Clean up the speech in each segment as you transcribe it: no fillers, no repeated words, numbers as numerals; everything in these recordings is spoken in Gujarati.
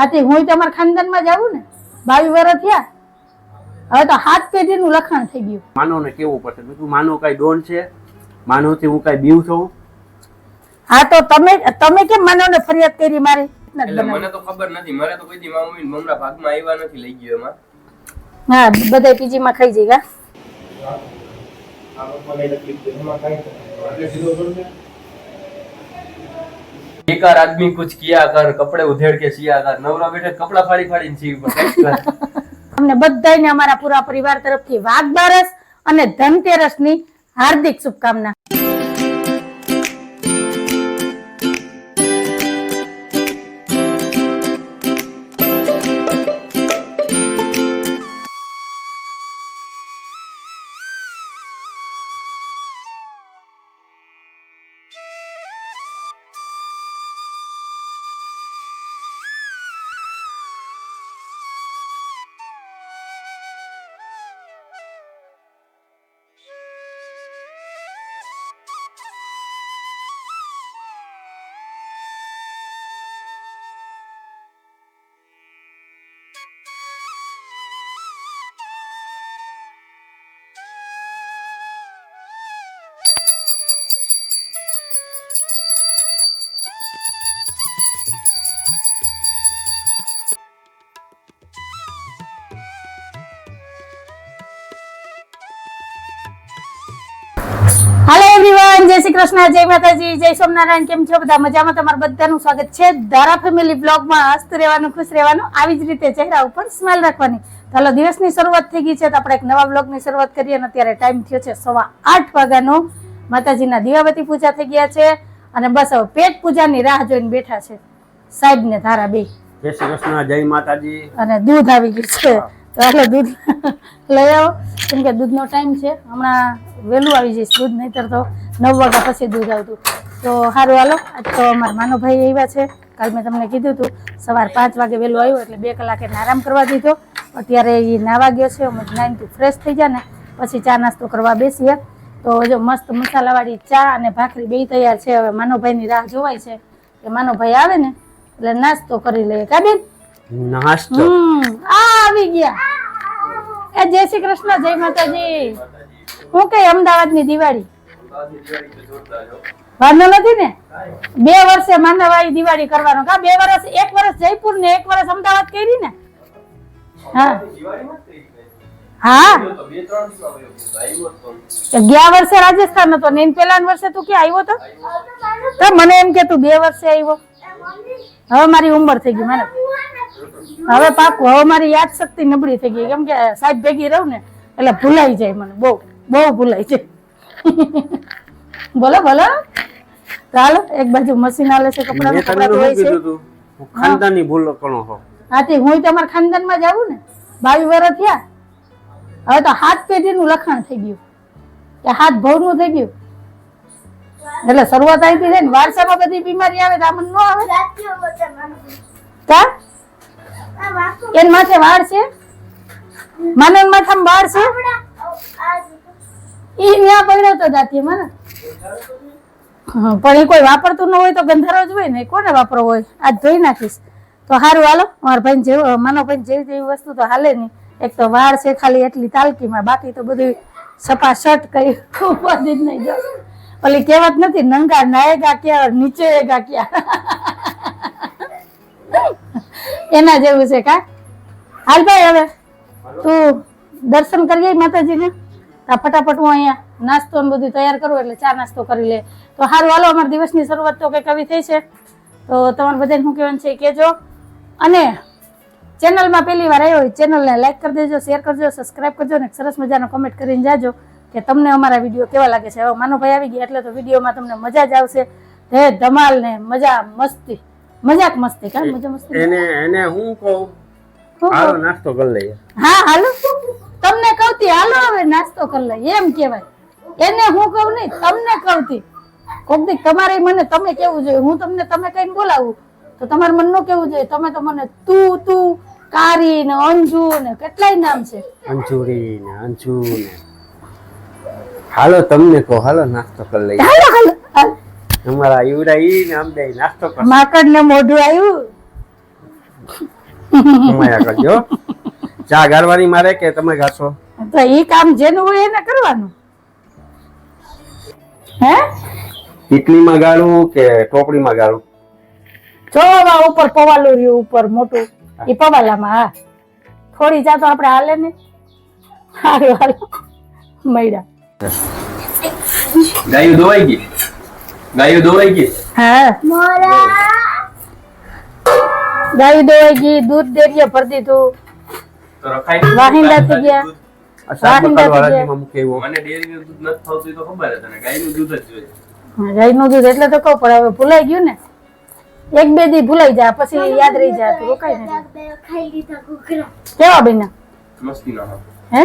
આથી હું તમારા ખાનદાનમાં જ આવું ને 22 વર્ષ થયા હવે તો 7 પેઢીનું લખાણ થઈ ગયું માનો ને કેવું પડશે તું માનો કઈ ડોન છે માનો થી હું કઈ બીવ છું હા તો તમે કેમ માનો ને ફરિયાદ કરી મારી એટલે મને તો ખબર નથી મારે તો કોઈ દી મારા મમ્મી મમરા ભાગમાં આવ્યા નથી લઈ ગયો એમાં હા બધા પીજી માં ખાઈ જઈ ગયા बेकार आदमी कुछ किया कर कपड़े उधेड़ के सिया कर नवरा बेटे कपड़ा फाड़ी फाड़ी सी અમને બધાને અમારા પૂરા પરિવાર તરફથી વાઘ બારસ અને ધનતેરસ ની હાર્દિક શુભકામના हेलो एवरीवन जय श्री कृष्ण जय माताजी जय सोमनारायण केम छो બધા મજામાં તમારું બધાનું સ્વાગત છે ધારા ફેમિલી બ્લોગ માં હસતું રહેવાનું ખુશ રહેવાનું આવી જ રીતે ચહેરા ઉપર સ્માઈલ રાખવાની ચાલો દિવસની શરૂઆત થઈ ગઈ છે તો આપણે એક નવા બ્લોગ ની શરૂઆત કરીએ અને અત્યારે ટાઈમ થયો છે 8:15 વાગ્યાનો માતાજીના દીવાબત્તી પૂજા થઈ ગયા છે અને બસ હવે પેટ પૂજાની રાહ જોઈને બેઠા છે સાહેબ ને ધારા બે જય શ્રી કૃષ્ણ જય માતાજી અને દૂધ આવી ગયું છે તો હાલો દૂધ લઈ આવો કેમ કે દૂધનો ટાઈમ છે હમણાં વહેલું આવી જઈશ દૂધ નહીતર તો 9 વાગ્યા પછી દૂધ આવતું તો સારું હાલો આજ તો અમારા માનો ભાઈ આવ્યા છે કાલ મેં તમને કીધું હતું સવાર 5 વાગે વહેલું આવ્યું એટલે 2 કલાક એને આરામ કરવા દીધો અત્યારે એ નાવા ગયો છે અમે 9 થી ફ્રેશ થઈ જાય ને પછી ચા નાસ્તો કરવા બેસીએ તો જો મસ્ત મસાલાવાળી ચા અને ભાખરી બે તૈયાર છે હવે માનો ભાઈની રાહ જોવાય છે કે માનો ભાઈ આવે ને એટલે નાસ્તો કરી લઈએ કા બેન નાસ્તો આવી ગયા એ જય શ્રી કૃષ્ણ જય માતાજી હું કઈ અમદાવાદની દિવાળી વાંધો નથી ને 2 વર્ષે માંડવાઈ દિવાળી કરવાનો કા 2 વર્ષ 1 વર્ષ જયપુર ને 1 વર્ષ અમદાવાદ કરી ને હા હા ગયા વર્ષે રાજસ્થાન હતો ને પેલા વર્ષે તું ક્યાં આવ્યો તો મને એમ કે તું 2 વર્ષે આવ્યો હવે મારી ઉંમર થઈ ગઈ મને હવે પાકું હવે મારી યાદ શક્તિ નબળી થઈ ગઈ કેમ કે સાહેબ ભેગી રહું ને એટલે ભૂલાઈ જાય મને બહુ ભૂલાઈ જાય બોલો બોલો ચાલો એક બાજુ મશીન આલે છે કપડા ધોઈ છે ખાનદાની ભૂલ કોનો હો આથી હું તમારા ખાનદાનમાં જ આવું ને 22 વર્ષ થયા હવે તો 7 પેઢીનું લખાણ થઈ ગયું કે 7 ભવનું થઈ ગયું એટલે શરૂઆત આવી છે ને વારસામાં બધી બીમારી આવે તો આમ ન આવે કા એન માથે વાળ છે માનવ માથામાં વાળ છે ઈ ન્યા પડ્યો તો દાતી મને પણ એ કોઈ વાપરતું ન હોય તો ગંધારો જ હોય ને કોને વાપરવો હોય આજ ધોઈ નાખીશ તો સારું હાલો મારા ભાઈ જેવું માનો ભાઈ જેવી વસ્તુ તો હાલે નહીં એક તો વાળ છે ખાલી એટલી તાલકીમાં બાકી તો બધું સપા શર્ટ કઈ બધી જ નહીં જો ઓલી કહેવત નથી નંગા નાયેગા ક્યાં નીચેગા ક્યાં એના જેવું છે કા હાલ ભાઈ હવે તું દર્શન કરી આવી માતાજીને ફટાફટ હું અહીંયા નાસ્તો ને બધું તૈયાર કરું એટલે ચા નાસ્તો કરી લે તો સારું હાલો અમારા દિવસની શરૂઆત તો કંઈક આવી થઈ છે તો તમારે બધાને શું કહેવાનું છે કહેજો અને ચેનલમાં પહેલી વાર આવ્યો હોય ચેનલને લાઈક કરી દેજો શેર કરજો સબસ્ક્રાઈબ કરજો ને સરસ મજાનો કમેન્ટ કરીને જાજો કે તમને અમારા વિડીયો કેવા લાગે છે હવે માનો ભાઈ આવી ગયા એટલે તો વિડીયોમાં તમને મજા જ આવશે હે ધમાલ ને મજા મસ્તી મજાક મસ્તી કા મજા મસ્તી એને હું કહું હાલો નાસ્તો કરી લઈએ હા હાલો તમને કહુતી હાલો હવે નાસ્તો કરી લઈએ એમ કહેવાય એને હું કહું નહીં તમને કહુતી કોક દી તમારે મને તમે કેવું જોઈએ હું તમને તમે કઈને બોલાવું તો તમારે મન નો કેવું જોઈએ તમે તો મને તું કારી ને અંજુ ને કેટલાય નામ છે અંજુરી ને અંજુ ને હાલો તમને કહો હાલો નાસ્તો કરી લઈએ હાલો હાલો અમારા યુરા ઈ ને અમને નાસ્તો કર માકડ ને મોઢું આવ્યું ઉમાયા કરજો. ચા ગાળવાની મારે કે તમે ગાશો? તો ઈ કામ જેનું હોય એને કરવાનું. હે ટીકલીમાં ગાળું કે ટોપડીમાં ગાળું? જોવા ઉપર પવાલું રહ્યું ઉપર મોટું ઈ પવાલામાં. હા થોડી ચા તો આપણે હાલે ને. હારું હાલો મળ્યા. ગાયું દોવાઈ ગઈ, ગાયું દોવાઈ ગઈ. હા ગાયું દોવાઈ ગઈ, દૂધ ડેરીએ ભરી દીધું, તો રખાઈ વાહિંદા થઈ ગયા. આ શાક બકાલવાળાજીમાં મૂકે એવો. મને ડેરીનું દૂધ નથી ખાવતું એ તો ખબર જ, અને ગાયનું દૂધ જ જોઈએ. ગાયનું દૂધ એટલે તો કહું, પણ હવે ભૂલાઈ ગયું ને. એક બે દી ભૂલાઈ જાય પછી યાદ રહી જાય તો રોકાય ને. કેવા બન્યા? મસ્તી ના હા, હે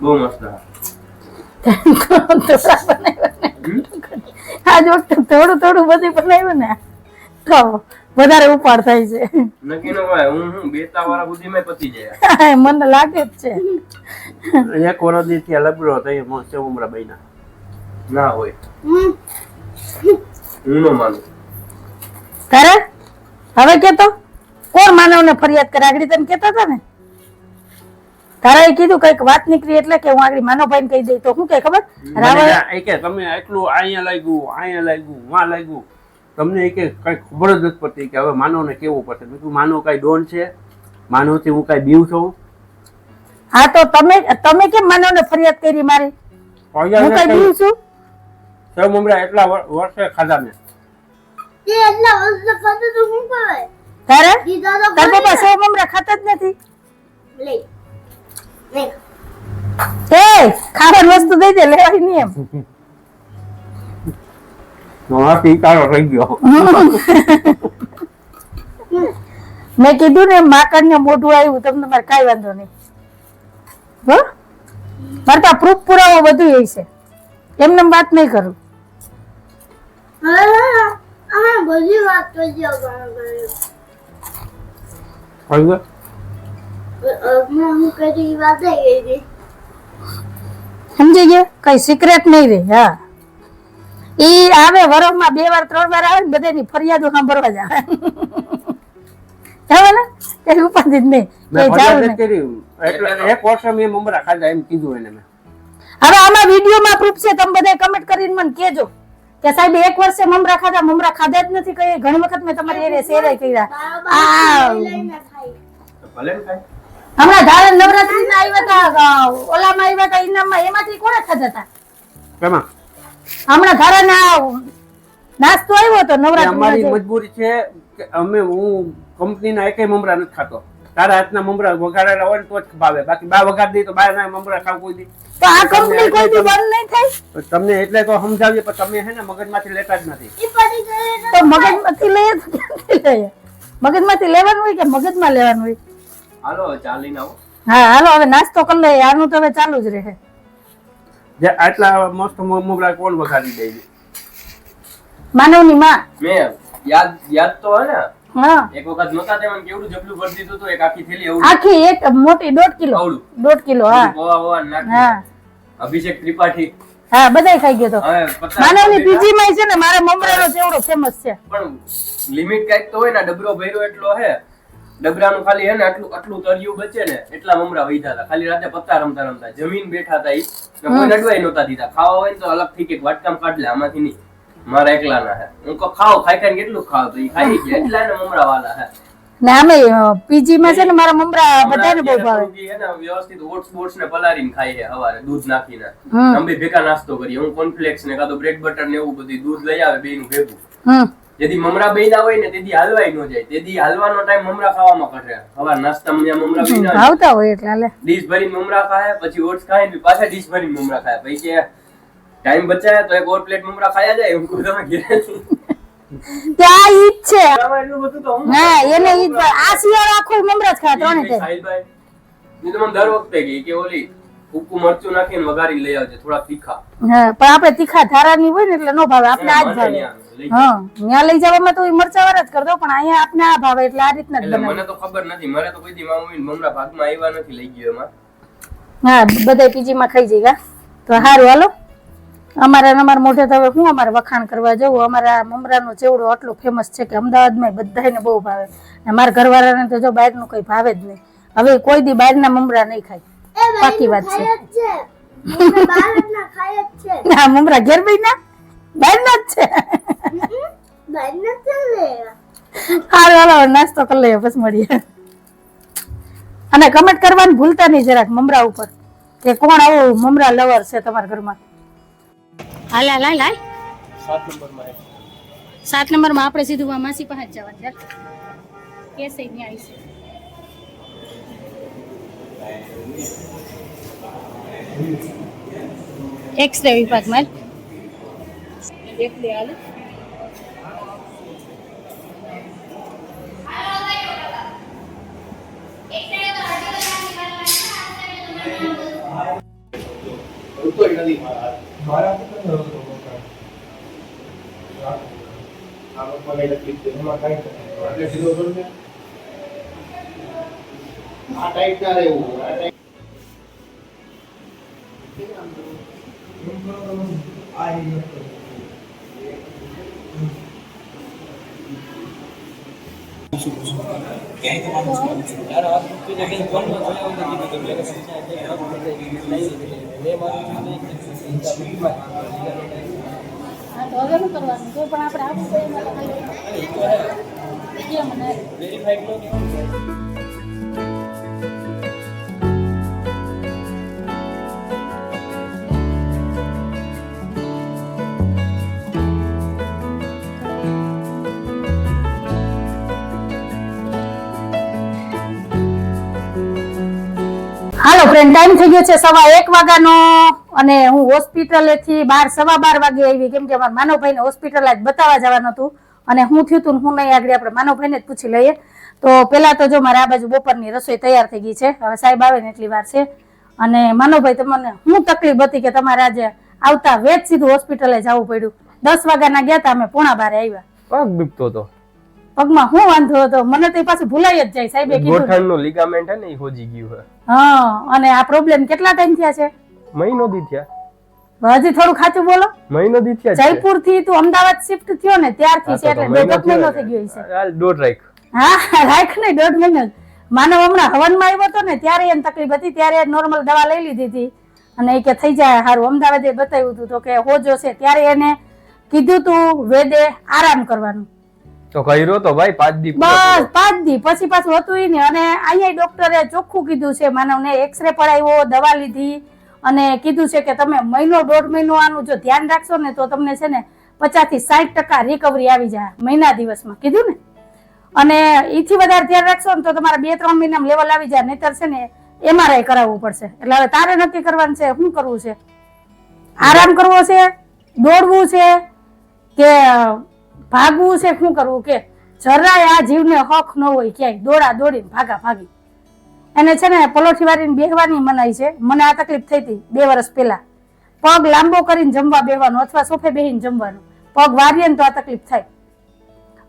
બહુ મસ્ત હા. આજ વખતે થોડું થોડું બધું બનાવ્યું ને તો વધારે ઉપાડ થાય છે. નક્કી ન હોય, હું બેતા વાળા સુધીમાં પતી જાય. મને લાગે જ છે. એક વરદી થી લબડો થઈ મોસે ઉમરા બૈના ના હોય, હું ન માનું. તારે હવે કેતો કોણ માનવને ફરિયાદ કરે? આગળ તને કેતા હતા ને, તારા એ કીધું કઈક વાત નીકળી એટલે કે હું આગળ માનવભાઈ કહી દઈ તો શું કે ખબર? રાવણ એ કે તમે એટલું અહીંયા લાગ્યું વાં લાગ્યું, તમને એ કે કઈ ખબર જ નથી પડતી કે હવે માનવને કેવું પડશે. મેં કીધું માનવ કઈ ડોન છે? માનવથી હું કઈ બીવ છું? હા તો તમે કેમ માનવને ફરિયાદ કરી મારી? હું કઈ બીવ છું? સૌ મમરા એટલા વર્ષે ખાધા મેં. તારે તાર પપ્પા સેવ મમરા ખાતા જ નથી. એ ખાવાની વસ્તુ દઈ દે, લેવાય નહીં એમ. પીકારો થઈ ગયો. મેં કીધું ને માકડ ને મોઢું આવ્યું, તમને મારે કઈ વાંધો નહીં. હો મારે તો પ્રૂફ પુરાવો બધું એ છે, એમને વાત નહીં કરું. બધી વાત કરજો. હું કદી વાત થઈ ગઈ. સમજી ગયા? કઈ સિક્રેટ નહીં રે. હા ઈ આવે વરસમાં 2 વાર 3 વાર આવે ને બધાની ફરિયાદો સાંભળવા જ આવે. જાવે ને કઈ ઉપાધિ જ નહીં. મેં ફરિયાદ જ કરી. એટલે એક વર્ષે મેં મમરા ખાધા એમ કીધું એને મેં. હવે આમાં વિડીયોમાં પ્રૂફ છે, તમે બધા કમેન્ટ કરીને મને કહેજો કે સાહેબ 1 વર્ષે મમરા ખાધા જ નથી. કઈ ઘણી વખત મેં તમારી એરે શેર કર્યા. ભલે ને ખાય. હમણાં ધારણ નવરાત્રી ના આવ્યા હતા, ઓલામાં આવ્યા હતા ઇનામમાં, એમાંથી કોણે ખાધા હતા? કેમાં? હમણાં ધારણ નાસ્તો આવ્યો હતો અમારી નવરાત્રી. મજબૂરી છે કે હું કંપનીના એકેય મમરા નથી ખાતો. તારા હાથના મમરા વઘારેલા હોય ને તો જ ભાવે, બાકી બા વઘાર દઈ તો બહારના મમરા ખાવ કોઈ દી. તો આ કંપની કોઈ દી બંધ નહીં થાય. તમને એટલે તો સમજાવીએ પણ તમે હે ને મગજમાંથી લેતા જ નથી. તો મગજમાંથી લઈએ તો ક્યાંથી લઈએ? મગજમાંથી લેવાનું હોય કે મગજમાં લેવાનું હોય? હાલો ચાલીને આવો. હા હાલો હવે નાસ્તો કરી લઈએ, આનું તો હવે ચાલુ જ રહે. જે આટલા મસ્ત મમરા કોણ વઘારી દે? માનવની માં. મેં યાદ તો હે ને, હા એક વખત નતા તે મને કેવડું જબલું ભરી દીધું હતું, એક આખી થેલી એવું આખી એક મોટી 1.5 કિલો. આવડું. 1.5 કિલો. હા પૌવા વોવા નાખી. હા અભિષેક ત્રિપાઠી હા બધાય ખાઈ ગયો તો. હવે 50 માનવની પીજી માં છે ને મારા મમરાનો ચેવડો ફેમસ છે. પણ લિમિટ કઈક તો હોય ને, ડબરો ભર્યો એટલો હે, ડબરાનું ખાલી હે ને આટલું તરિયું બચે ને એટલા મમરા વહીધા હતા. ખાલી રાતે પત્તા રમતા જમીન બેઠા હતા ઈ, ને કોઈ નડવાય નહોતા દીધા. ખાવા હોય ને તો અલગ થી કે વાટકામ કાઢ લે, આમાંથી નહીં, મારા એકલાના હે. હું કહું ખાવ, ખાઈ કેટલું ખાવ, તો ઈ ખાઈ ગયા. એટલા ને મમરા વાલા હે. ને આમે પીજી માં છે ને મારા મમરા બધાને બહુ ભાવે. હમણાં હે ને વ્યવસ્થિત ઓટ્સ બોટ્સ ને પલાળીને ખાઈ છે સવારે દૂધ નાખીને. હમ. અમે ભેગા નાસ્તો કરીએ. હું કોર્નફ્લેક્સ ને કાં તો બ્રેડ બટર ને એવું બધું દૂધ લઈ આવે બેયનું ભેગું. હમ જેથી મમરા બેયના હોય ને તેથી હાલવાય ન જાય, તેથી હાલવાનો ટાઈમ મમરા ખાવામાં કાઢે. સવાર નાસ્તામાં ત્યાં મમરા બેયના હોય, આવતા હોય એટલે હાલે. ડીશ ભરીને મમરા ખાય, પછી ઓટ્સ ખાય ને પાછા ડીશ ભરીને મમરા ખાય. પછી કે ટાઈમ બચાય તો એક ઓર પ્લેટ મમરા ખાયા જાય. હું કહું તમે ઘેરે ત્યાં ઈ જ છે. એટલું બધું તો હું હા એને ઈ જ આ શિયાળો આખો મમરા જ ખાય ત્રણે ટાઈમ. સાહિલભાઈ ની તો મને દર વખતે કહે કે ઓલી ઉકુ મરચું નાખીને વઘારી લઈ આવજે, થોડા તીખા. હા પણ આપણે તીખા ધારાની હોય ને એટલે નો ભાવે, આપણે આ જ ભાવે. લઈ હા ત્યાં લઈ જવામાં તો મરચા વાળા જ કરી દો, પણ અહીંયા આપણે આ ભાવે એટલે આ રીતના જ એટલે બનાવે. મને તો ખબર નથી, મારે તો કોઈ દી મામા મમરા ભાગમાં આવ્યા નથી લઈ ગયો એમાં. હા બધા પીજી માં ખાઈ જાય. તો સારું હાલો અમારા મોઢે તો હવે હું અમારે વખાણ કરવા જવું. અમારા મમરાનો ચેવડો આટલો ફેમસ છે કે અમદાવાદમાં બધાને બહુ ભાવે. ને મારા ઘરવાળાને તો જો બહારનું કંઈ ભાવે જ નહીં. હવે કોઈ દી બહારના મમરા નહીં ખાય. પાકી વાત છે. ના મમરા ઘેર બન્યા બહારના જ છે. હાલ હાલો નાસ્તો કરી લઈએ પછી મળીએ. અને કમેન્ટ કરવાનું ભૂલતા નહીં જરાક મમરા ઉપર કે કોણ આવું મમરા લવર છે તમારા ઘરમાં. હાલ હાલ હાલ હાલ 7 નંબરમાં 7 નંબરમાં આપણે સીધું માસી પાસે જ જવાનું છે. કેસે ત્યાં આવીશું. એક્સરે વિભાગમાં એકલી હાલ. હા તો હવે શું કરવાનું? જો પણ આપણે આવું તો એમાં વેરીફાઈડ નો હાલો ફ્રેન્ડ, ટાઈમ થઈ ગયો છે 1:15 વાગ્યાનો અને હું હોસ્પિટલેથી 12:15 વાગે આવી કેમ કે અમારા માનવભાઈને હોસ્પિટલ જ બતાવવા જવાનું હતું. અને હું થયું હતું હું નહીં આગળ આપણે માનવભાઈને જ પૂછી લઈએ. તો પેલા તો જો મારે આ બાજુ બપોરની રસોઈ તૈયાર થઈ ગઈ છે. હવે સાહેબ આવે ને એટલી વાર છે. અને માનવભાઈ તમને શું તકલીફ હતી કે તમારે આજે આવતા વેત સીધું હોસ્પિટલે જવું પડ્યું? 10 વાગ્યાના ગયા હતા, અમે 11:15 આવ્યા. પગ દુખતો હતો. પગમાં શું વાંધો હતો? મને તો પાછું ભૂલાઈ જ જાય. સાહેબે કીધું ગોઠણનું લિગામેન્ટ હે ને ઈ હોજી ગયું હે. હા. અને આ પ્રોબ્લેમ કેટલા ટાઈમ થયા છે? મહિનો દી થયા. હજી થોડું ખાતું બોલો. મહિનો દી થયા છે. જયપુર થી તું અમદાવાદ શિફ્ટ થયો ને ત્યારથી છે એટલે 1.5 મહિનો થઈ ગયો છે. હાલ દોઢ રાખ. હા રાખ નહીં 1.5 મહિનો. માનવ હમણાં હવનમાં આવ્યો હતો ને ત્યારે એને તકલીફ હતી, ત્યારે નોર્મલ દવા લઈ લીધી હતી અને એ કે થઈ જાય સારું. અમદાવાદે બતાવ્યું હતું તો કે હોજો છે ત્યારે એને કીધું તું વેદે આરામ કરવાનું. તો કર્યો તો ભાઈ 5 દી બસ 5 દી પછી પાછું હતું ઈ ને. અને અહીંયા ડોક્ટરે ચોખ્ખું કીધું છે માનવને, એક્સરે પડાવ્યો, દવા લીધી અને કીધું છે કે તમે 1.5 મહિનો આનું જો ધ્યાન રાખશો ને તો તમને છે ને 50 થી 60% રિકવરી આવી જાય મહિના દિવસમાં કીધું ને. અને એથી વધારે ધ્યાન રાખશો ને તો તમારા 2-3 મહિનામાં લેવલ આવી જાય, નહીતર છે ને MRI કરાવવું પડશે. એટલે હવે તારે નક્કી કરવાનું છે શું કરવું છે. આરામ કરવો છે, દોડવું છે કે ભાગવું છે, શું કરવું કે જરાય આ જીવને હક ન હોય ક્યાંય દોડા દોડીને ભાગા ભાગી. એને છે ને પલોઠી વાળીને બેહવાની મનાઈ છે. મને આ તકલીફ થઈ હતી 2 વર્ષ પહેલા. પગ લાંબો કરીને જમવા બેહવાનું અથવા સોફે બેહીને જમવાનું. પગ વારીએ ને તો આ તકલીફ થાય.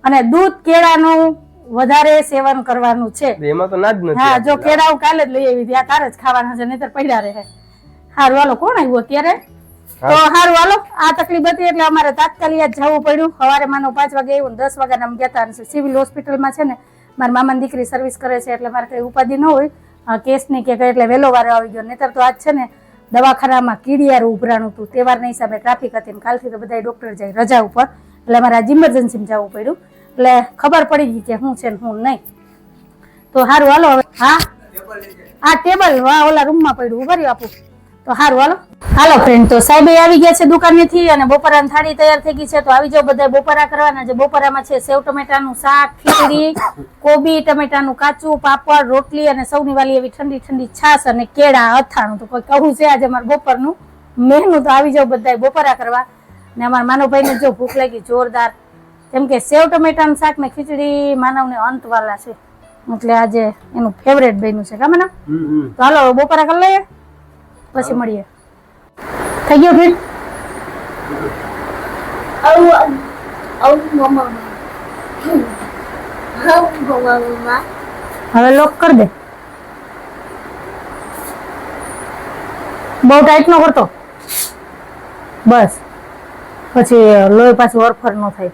અને દૂધ કેળાનું વધારે સેવન કરવાનું છે. એમાં તો ના જ નથી. હા જો કેળા હું કાલે જ લઈ આવી હતી, આ તારે જ ખાવાના છે નહીતર પડ્યા રહે. હારું હાલો કોણ આવ્યું અત્યારે? તો હારું હાલો, આ તકલીફ હતી એટલે અમારે તાત્કાલિક જવું પડ્યું. સવારે માનો 5 વાગે આવ્યું, 10 વાગ્યાના અમે ગયા હતા. સિવિલ હોસ્પિટલમાં છે ને મારા મામાની દીકરી સર્વિસ કરે છે એટલે મારે કઈ ઉપાધિ ન હોય કેસની કે કઈ, એટલે વહેલો વારો આવી ગયો. નહીતર તો આજ છે ને દવાખાનામાં કીડિયારું ઉભરાણું હતું. તહેવારના હિસાબે ટ્રાફિક હતી, કાલથી તો બધા ડોક્ટર જાય રજા ઉપર, એટલે મારે આજ ઇમરજન્સીમાં જવું પડ્યું. એટલે ખબર પડી ગઈ કે શું છે ને શું નહીં. તો સારું હાલો હવે. હા આ ટેબલ ઓલા રૂમમાં પડ્યું, ઉભરી આપું. તો સારું હાલો. હાલો ફ્રેન્ડ, તો સાહેબ આવી ગયા છે દુકાનેથી અને બપોરાની થાળી તૈયાર થઈ ગઈ છે. તો આવી જાવ બધા બપોરા કરવાના. જે બપોરામાં છે સેવ ટમેટાનું શાક, ખીચડી, કોબી, ટમેટાનું કાચું, પાપડ, રોટલી અને સૌની વાલી એવી ઠંડી ઠંડી છાશ અને કેળા અથાણું. તો કોઈ કહું છે આજે અમારે બપોરનું મેનુ. તો આવી જાવ બધા બપોરા કરવા. ને અમારા માનવભાઈને જો ભૂખ લાગી જોરદાર, કેમ કે સેવ ટમેટાનું શાક ને ખીચડી માનવને અંતવાલા છે એટલે આજે એનું ફેવરેટ બન્યું છે. કામ તો હાલો બપોરા કરી લઈએ પછી મળીએ. થઈ ગયો ફીટ? હવે લોક કરી દે. બહુ ટાઈટ નો કરતો. બસ પછી લોહી પાછું ઓરફર ન થાય.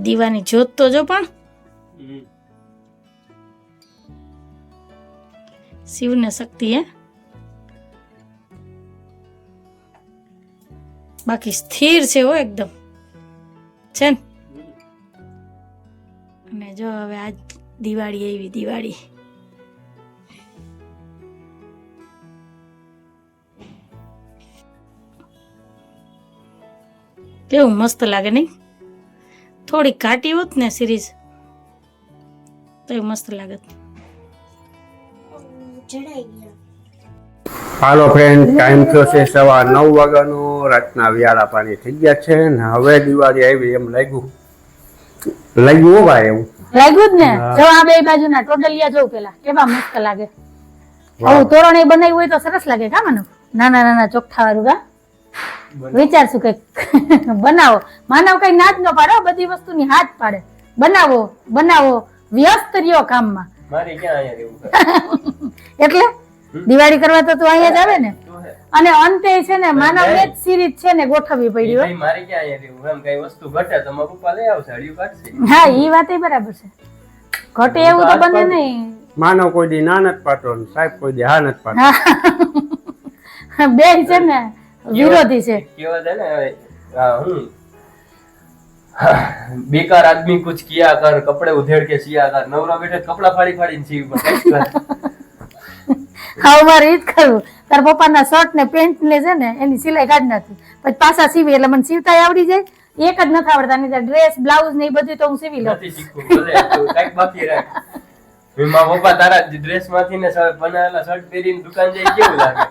દીવાની જોત તો જો પણ શિવને શક્તિ હે, બાકી સ્થિર છે હો એકદમ છે ને. અને જો હવે આજ દિવાળી આવી, દિવાળી કેવું મસ્ત લાગે નહીં? થોડી ઘાટી હોત ને સિરીઝ તો એ મસ્ત લાગત. ચડાઈ ગયા. હાલો ફ્રેન્ડ, ટાઈમ થયો છે 9:15 વાગ્યાનો. રાતના વ્યાળા પાણી થઈ ગયા છે ને હવે દિવાળી આવી એમ લાગ્યું હો ભાઈ. એવું લાગ્યું જ ને. જો આ બે બાજુના ટોડલિયા જોઉં પેલા કેવા મસ્ત લાગે. આવું તોરણ એ બનાવ્યું હોય તો સરસ લાગે કા મને. નાના નાના ચોખ્ઠા વાળું કા વિચારશું કઈક બનાવો. માનવ કઈ ના જ ન પાડે, બધી વસ્તુની હાથ પાડે. બનાવો બનાવો, વ્યસ્ત રહ્યો કામમાં. મારે ક્યાં અહીંયા રહેવું એટલે દિવાળી કરવા તો તું અહીંયા જ આવે ને. અને અંતે છે ને માનવ ને જ સિરીઝ છે ને ગોઠવવી પડી હોય. મારે ક્યાં અહીંયા રહેવું? એમ કઈ વસ્તુ ઘટે તો મારા પપ્પા લઈ આવશે, હળિયું કાઢશે. હા ઈ વાત બરાબર છે. ઘટે એવું તો બને નહીં. માનવ કોઈ દી ના નથી પાડતો ને સાહેબ કોઈ દી હા નથી પાડતો. બે છે ને વિરોધી છે. કેવા છે ને હું बेकार आदमी कुछ किया कर, कपड़े उधेड़ के सिया कर, नवरा बेटे कपड़ा फाड़ी फाड़ी सी હા મારે ઈ જ કરવું. તાર પપ્પાના શર્ટ ને પેન્ટ ને છે ને એની સિલાઈ કાઢી નાખી, પછી પાછા સીવી એટલે મને સીવતા આવડી જાય. એક જ નથી આવડતા, નહીં ડ્રેસ બ્લાઉઝ ને એ બધું તો હું સીવી લઉં. નથી શીખવું ભલે તું કાંઈક બાકી રાખ. મારા પપ્પા તારા ડ્રેસ માંથી ને બનાવેલા શર્ટ પહેરીને દુકાન જાય કેવું લાગે?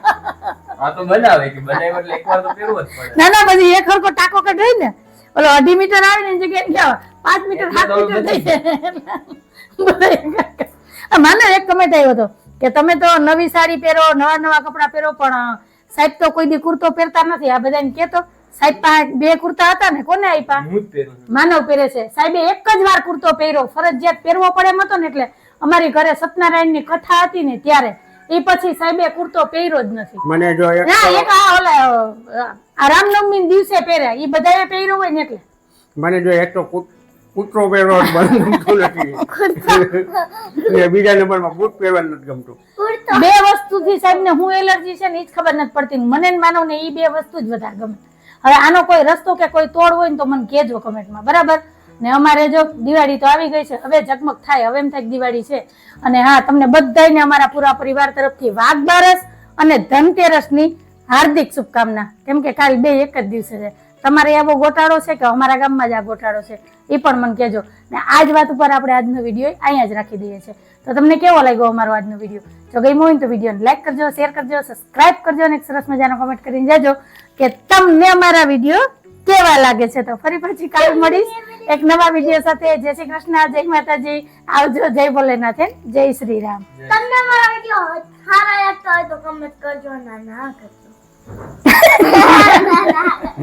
આ તો બનાવે કે બનાવે એટલે એકવાર તો પહેરવો જ પડે. ના ના, પછી એક હરકો ટાકો કઢાઈ ને ઓલો 2.5 મીટર આવે ને એની જગ્યાએ ક્યાં 5 મીટર 7 મીટર થઈ જાય. માનો એક કમેન્ટ આવ્યો હતો કે તમે તો નવી સાડી પહેરો, નવા નવા કપડા પહેરો, પણ સાહેબ તો કોઈ દી કુર્તો પહેરતા નથી. આ બધાને કેતો સાહેબ પાસે 2 કુર્તા હતા ને, કોને આપ્યા? હું જ પહેરું. માનવ પહેરે છે. સાહેબે એક જ વાર કુર્તો પહેર્યો, ફરજિયાત પહેરવો પડે એમ હતો ને. એટલે અમારી ઘરે સત્યનારાયણ ની કથા હતી ને ત્યારે એ પછી સાહેબે કુર્તો પહેર્યો જ નથી. મને જો એક આ રામનવમી દિવસે પહેર્યા, એ બધાએ પહેર્યો હોય ને એટલે. મને જો એક તો કૂતરો પહેરવા ગમતું નથી ને બીજા નંબરમાં બૂટ પહેરવાનું નથી ગમતું. બે વસ્તુથી સાહેબ ને હું એલર્જી છે ને એ જ ખબર નથી પડતી. મને ને માનવ ને એ 2 વસ્તુ જ વધારે ગમે. હવે આનો કોઈ રસ્તો કે કોઈ તોડ હોય ને તો મને કહેજો કમેન્ટમાં, બરાબર ને. અમારે જો દિવાળી તો આવી ગઈ છે, હવે ઝગમગ થાય, હવે એમ થાય કે દિવાળી છે. અને હા, તમને બધાને અમારા પૂરા પરિવાર તરફથી વાઘ બારસ અને ધનતેરસની હાર્દિક શુભકામના. કેમ કે કાલ 2 એક જ દિવસે છે. તમારે આવો ગોટાળો છે કે અમારા ગામમાં જ આ ગોટાળો છે એ પણ મને કહેજો. ને આ જ વાત ઉપર આપણે આજનો વિડીયો અહીંયા જ રાખી દઈએ છીએ. તો તમને કેવો લાગ્યો અમારો આજનો વિડીયો? જો ગમ્યો હોય તો વિડીયોને લાઈક કરજો, શેર કરજો, સબસ્ક્રાઇબ કરજો અને એક સરસ મજાનો કમેન્ટ કરીને જાજો કે તમને અમારા વિડીયો કેવા લાગે છે. તો ફરી પાછી કાલ મળીશ એક નવા વિડીયો સાથે. જય શ્રી કૃષ્ણ, જય માતાજી, આવજો, જય ભોલેનાથ, જય શ્રી રામ. તમને મારા વિડિયો સારા લાગતા હોય તો કમેન્ટ કરજો, ના ના કરજો.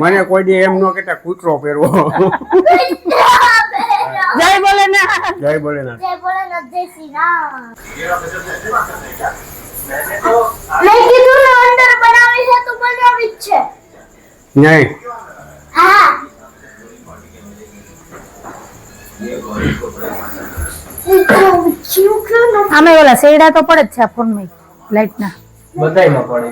મને કોઈ દી એમ ન કહેતા કૂતરો પહેરવો. જય ભોલેનાથ, જય ભોલેનાથ. જય ભોલેનાથ, જય શ્રી રામ. મેં કીધું ને અંદર બનાવી છે તો બનાવી જ છે. નહીં હા આમે ઓલા શેડા તો પડે જ છે આ ફોનમાં લાઈટ ના. બધાયમાં પડે.